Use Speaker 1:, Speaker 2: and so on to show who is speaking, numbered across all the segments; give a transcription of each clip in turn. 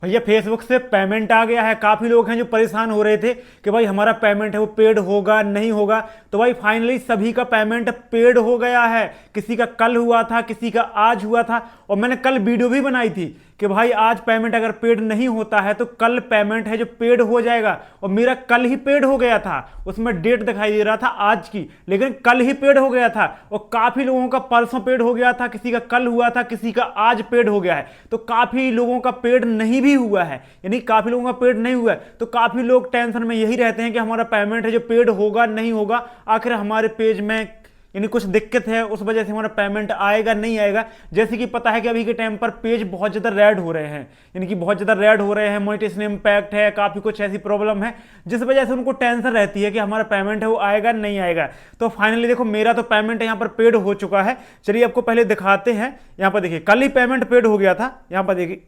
Speaker 1: भैया फेसबुक से पेमेंट आ गया है। काफी लोग हैं जो परेशान हो रहे थे कि भाई हमारा पेमेंट है वो पेड होगा नहीं होगा। तो भाई फाइनली सभी का पेमेंट पेड हो गया है। किसी का कल हुआ था, किसी का आज हुआ था। और मैंने कल वीडियो भी बनाई थी कि भाई आज पेमेंट अगर पेड नहीं होता है तो कल पेमेंट है जो पेड हो जाएगा। और मेरा कल ही पेड हो गया था, उसमें डेट दिखाई दे रहा था आज की, लेकिन कल ही पेड हो गया था। और काफी लोगों का परसों पेड हो गया था, किसी का कल हुआ था, किसी का आज पेड हो गया है। तो काफी लोगों का पेड नहीं भी हुआ है, यानी काफी लोगों का पेड नहीं हुआ है। तो काफी लोग टेंशन में यही रहते हैं कि हमारा पेमेंट है जो पेड होगा नहीं होगा, आखिर हमारे पेज में यानी कुछ दिक्कत है, उस वजह से हमारा पेमेंट आएगा नहीं आएगा। जैसे कि पता है कि अभी के टाइम पर पेज बहुत ज्यादा रेड हो रहे हैं, यानी कि बहुत ज्यादा रेड हो रहे हैं, मोनेटाइजेशन इंपैक्ट है, काफी कुछ ऐसी प्रॉब्लम है जिस वजह से उनको टेंशन रहती है कि हमारा पेमेंट है वो आएगा नहीं आएगा। तो फाइनली देखो मेरा तो पेमेंट यहाँ पर पेड हो चुका है। चलिए आपको पहले दिखाते हैं। यहाँ पर देखिए कल ही पेमेंट पेड हो गया था। यहाँ पर देखिए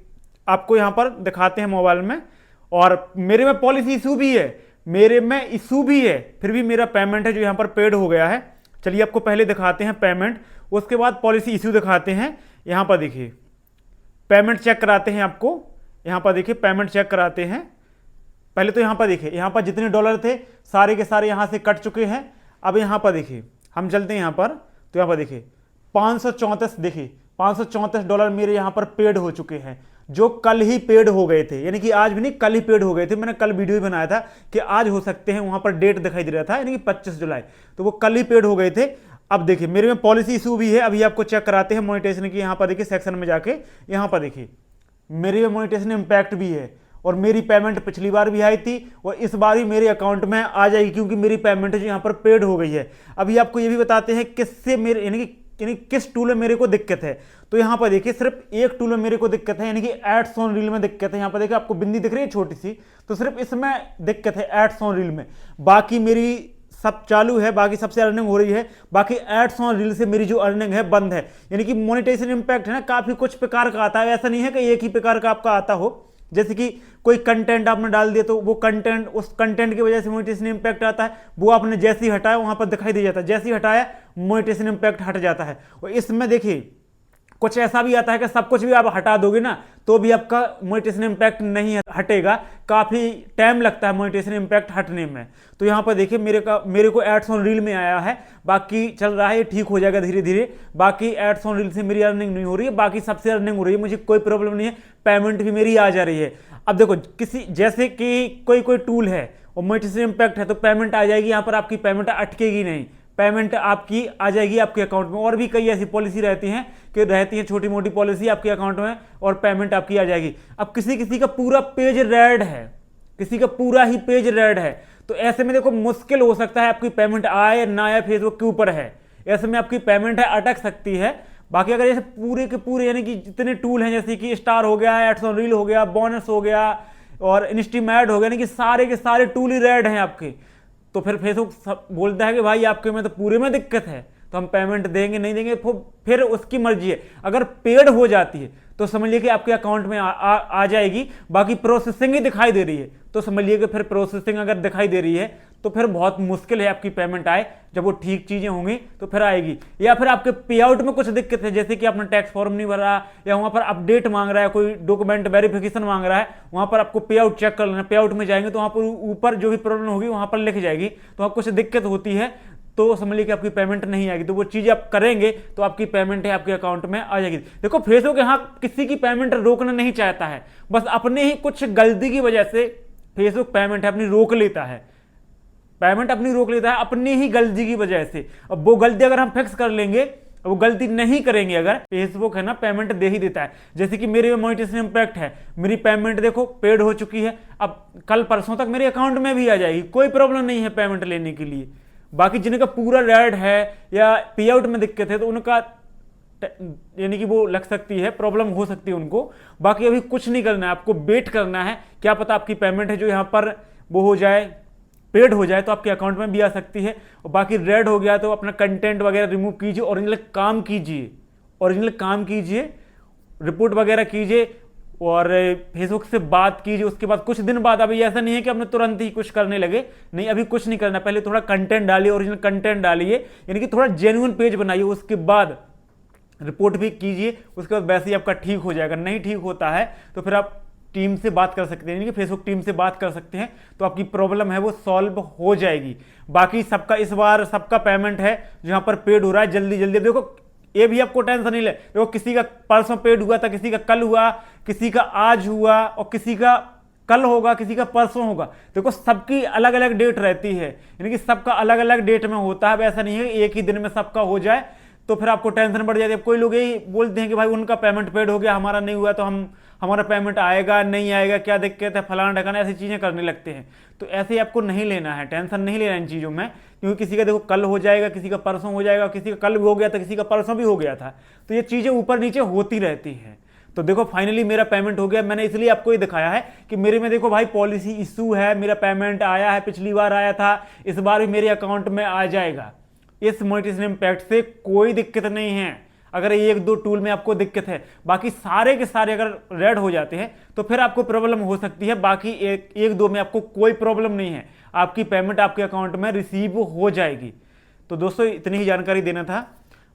Speaker 1: आपको यहाँ पर दिखाते हैं मोबाइल में, और मेरे में पॉलिसी इशू भी है, मेरे में इशू भी है, फिर भी मेरा पेमेंट है जो यहाँ पर पेड हो गया है। चलिए आपको पहले दिखाते हैं पेमेंट, उसके बाद पॉलिसी इशू दिखाते हैं। यहां पर देखिए पेमेंट चेक कराते हैं आपको। यहां पर देखिए पेमेंट चेक कराते हैं। पहले तो यहां पर देखिए, यहां पर जितने डॉलर थे सारे के सारे यहां से कट चुके हैं। अब यहां पर देखिए हम चलते हैं यहां पर, तो यहां पर देखिए 534, देखिए 534 डॉलर मेरे यहां पर पेड हो चुके हैं, जो कल ही पेड हो गए थे, यानी कि आज भी नहीं कल ही पेड हो गए थे। मैंने कल वीडियो भी बनाया था कि आज हो सकते हैं, वहां पर डेट दिखाई दे रहा था यानी कि 25 जुलाई, तो वो कल ही पेड हो गए थे। अब देखिए मेरे में पॉलिसी इशू भी है, अभी आपको चेक कराते हैं मोनेटाइजेशन की। यहां पर देखिए सेक्शन में जाके यहां पर देखिए मेरे में मोनेटाइजेशन इंपैक्ट भी है, और मेरी पेमेंट पिछली बार भी आई थी और इस बार ही मेरे अकाउंट में आ जाएगी, क्योंकि मेरी पेमेंट जो यहां पर पेड हो गई है। अभी आपको ये भी बताते हैं किससे मेरे यानी किस टूल में मेरे को दिक्कत है। तो यहां पर देखिए सिर्फ एक टूल में मेरे को दिक्कत है, यानी कि एड्स ऑन रील में दिक्कत है। यहां पर देखिए आपको बिंदी दिख रही है छोटी सी, तो सिर्फ इसमें दिक्कत है एड्स ऑन रील में। बाकी मेरी सब चालू है, बाकी सबसे अर्निंग हो रही है। बाकी एड्स ऑन रील से मेरी जो अर्निंग है बंद है। यानी कि मोनेटाइजेशन इंपैक्ट है ना, काफी कुछ प्रकार का आता है, ऐसा नहीं है कि एक ही प्रकार का आपका आता हो। जैसे कि कोई कंटेंट आपने डाल दिया तो वो कंटेंट, उस कंटेंट की वजह से मोनेटाइजेशन इंपैक्ट आता है, वो आपने जैसे ही हटाया वहां पर दिखाई दे जाता है, जैसे ही हटाया मोनेटाइजेशन इंपैक्ट हट जाता है। और इसमें देखिए कुछ ऐसा भी आता है कि सब कुछ भी आप हटा दोगे ना तो भी आपका मोनेटाइजेशन इंपैक्ट नहीं हटेगा, काफी टाइम लगता है मोनेटाइजेशन इंपैक्ट हटने में। तो यहां पर देखिए मेरे को एड्स ऑन रील में आया है, बाकी चल रहा है, ये ठीक हो जाएगा धीरे धीरे। बाकी एड्स ऑन रील से मेरी अर्निंग नहीं हो रही है, बाकी सबसे अर्निंग हो रही है, मुझे कोई प्रॉब्लम नहीं है, पेमेंट भी मेरी आ जा रही है। अब देखो किसी जैसे कि कोई टूल है और मोनेटाइजेशन इंपैक्ट है तो पेमेंट आ जाएगी, यहां पर आपकी पेमेंट अटकेगी नहीं, पेमेंट आपकी आ जाएगी आपके अकाउंट में। और भी कई ऐसी पॉलिसी रहती हैं छोटी मोटी पॉलिसी आपके अकाउंट में, और पेमेंट आपकी आ जाएगी। अब किसी किसी का पूरा पेज रेड है, किसी का पूरा ही पेज रेड है, तो ऐसे में देखो मुश्किल हो सकता है आपकी पेमेंट आए ना आए, फेसबुक के ऊपर है, ऐसे में आपकी पेमेंट है अटक सकती है। बाकी अगर जैसे पूरे के पूरे यानी कि जितने टूल हैं, जैसे कि स्टार हो गया, एड्स ऑन रील हो गया, बोनस हो गया और इंस्टीमेट हो गया, यानी कि सारे के सारे टूल ही रेड हैं आपके, तो फिर फेसबुक बोलता है कि भाई आपके में तो पूरे में दिक्कत है, तो हम पेमेंट देंगे नहीं देंगे, फिर उसकी मर्जी है। अगर पेड हो जाती है तो समझिए कि आपके अकाउंट में आ जाएगी। बाकी प्रोसेसिंग ही दिखाई दे रही है तो समझिए कि फिर प्रोसेसिंग अगर दिखाई दे रही है तो फिर बहुत मुश्किल है आपकी पेमेंट आए। जब वो ठीक चीजें होंगी तो फिर आएगी। या फिर आपके पे आउट में कुछ दिक्कत है, जैसे कि आपने टैक्स फॉर्म नहीं भरा, या वहां पर अपडेट मांग रहा है, कोई डॉक्यूमेंट वेरिफिकेशन मांग रहा है, वहां पर आपको पे आउट चेक कर लेना। पे आउट में जाएंगे तो वहां पर ऊपर जो भी प्रॉब्लम होगी वहां पर लिख जाएगी, तो आपको कुछ दिक्कत होती है तो समझ लीजिए कि आपकी पेमेंट नहीं आएगी। तो वो चीज़ आप करेंगे तो आपकी पेमेंट है आपके अकाउंट में आ जाएगी। देखो फेसबुक यहाँ किसी की पेमेंट रोकना नहीं चाहता है, बस अपने ही कुछ गलती की वजह से फेसबुक पेमेंट अपनी रोक लेता है, पेमेंट अपनी रोक लेता है अपनी ही गलती की वजह से। अब वो गलती अगर हम फिक्स कर लेंगे, वो गलती नहीं करेंगे अगर, फेसबुक है ना पेमेंट दे ही देता है। जैसे कि मेरे में मोनेटाइजेशन इंपैक्ट है, मेरी पेमेंट देखो पेड हो चुकी है, अब कल परसों तक मेरे अकाउंट में भी आ जाएगी, कोई प्रॉब्लम नहीं है पेमेंट लेने के लिए। बाकी जिनका पूरा रेड है या पे आउट में दिक्कत है तो उनका यानी कि वो लग सकती है, प्रॉब्लम हो सकती है उनको। बाकी अभी कुछ नहीं करना है, आपको वेट करना है, क्या पता आपकी पेमेंट है जो यहाँ पर वो हो जाए, पेड हो जाए तो आपके अकाउंट में भी आ सकती है। और बाकी रेड हो गया तो अपना कंटेंट वगैरह रिमूव कीजिए, ओरिजिनल काम कीजिए, ओरिजिनल काम कीजिए, रिपोर्ट वगैरह कीजिए और फेसबुक से बात कीजिए। उसके बाद कुछ दिन बाद, अभी ऐसा नहीं है कि आपने तुरंत ही कुछ करने लगे, नहीं अभी कुछ नहीं करना, पहले थोड़ा कंटेंट डालिए, ओरिजिनल कंटेंट डालिए, यानी कि थोड़ा जेन्युइन पेज बनाइए, उसके बाद रिपोर्ट भी कीजिए, उसके बाद वैसे ही आपका ठीक हो जाएगा। नहीं ठीक होता है तो फिर आप टीम से बात कर सकते हैं, यानी कि फेसबुक टीम से बात कर सकते हैं, तो आपकी प्रॉब्लम है वो सॉल्व हो जाएगी। बाकी सबका इस बार सबका पेमेंट है जहां पर पेड हो रहा है जल्दी जल्दी। देखो ये भी आपको टेंशन नहीं ले, देखो किसी का परसों पेड हुआ था, किसी का कल हुआ, किसी का आज हुआ और किसी का कल होगा, किसी का परसों होगा। देखो सबकी अलग अलग डेट रहती है, यानी कि सबका अलग अलग डेट में होता है। ऐसा नहीं है एक ही दिन में सबका हो जाए तो फिर आपको टेंशन बढ़ जाती है। कोई लोग यही बोलते हैं कि भाई उनका पेमेंट पेड हो गया, हमारा नहीं हुआ तो हमारा पेमेंट आएगा नहीं आएगा, क्या दिक्कत है, फलाना ढकाना, ऐसी चीजें करने लगते हैं। तो ऐसे आपको नहीं लेना है, टेंशन नहीं लेना इन चीजों में, क्योंकि किसी का देखो कल हो जाएगा, किसी का परसों हो जाएगा, किसी का कल भी हो गया था, किसी का परसों भी हो गया था। तो ये चीजें ऊपर नीचे होती रहती है। तो देखो फाइनली मेरा पेमेंट हो गया। मैंने इसलिए आपको ये दिखाया है कि मेरे में देखो भाई पॉलिसी इशू है, मेरा पेमेंट आया है, पिछली बार आया था, इस बार भी मेरे अकाउंट में आ जाएगा। इस मोनेटाइजेशन इम्पैक्ट से कोई दिक्कत नहीं है। अगर एक दो टूल में आपको दिक्कत है, बाकी सारे के सारे अगर रेड हो जाते हैं तो फिर आपको प्रॉब्लम हो सकती है। बाकी एक दो में आपको कोई प्रॉब्लम नहीं है, आपकी पेमेंट आपके अकाउंट में रिसीव हो जाएगी। तो दोस्तों इतनी ही जानकारी देना था।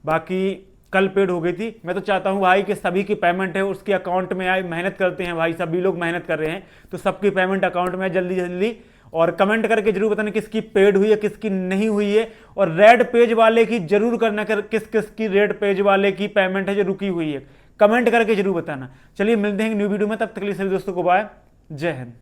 Speaker 1: बाकी कल पेड हो गई थी। मैं तो चाहता हूं भाई कि सभी की पेमेंट है उसके अकाउंट में आए। मेहनत करते हैं भाई, सभी लोग मेहनत कर रहे हैं, तो सबकी पेमेंट अकाउंट में जल्दी जल्दी। और कमेंट करके जरूर बताना किसकी पेड हुई है, किसकी नहीं हुई है। और रेड पेज वाले की जरूर करना कर किस किस की रेड पेज वाले की पेमेंट है जो रुकी हुई है, कमेंट करके जरूर बताना। चलिए मिलते हैं न्यू वीडियो में, तब तक के लिए सभी दोस्तों को बाय, जय हिंद।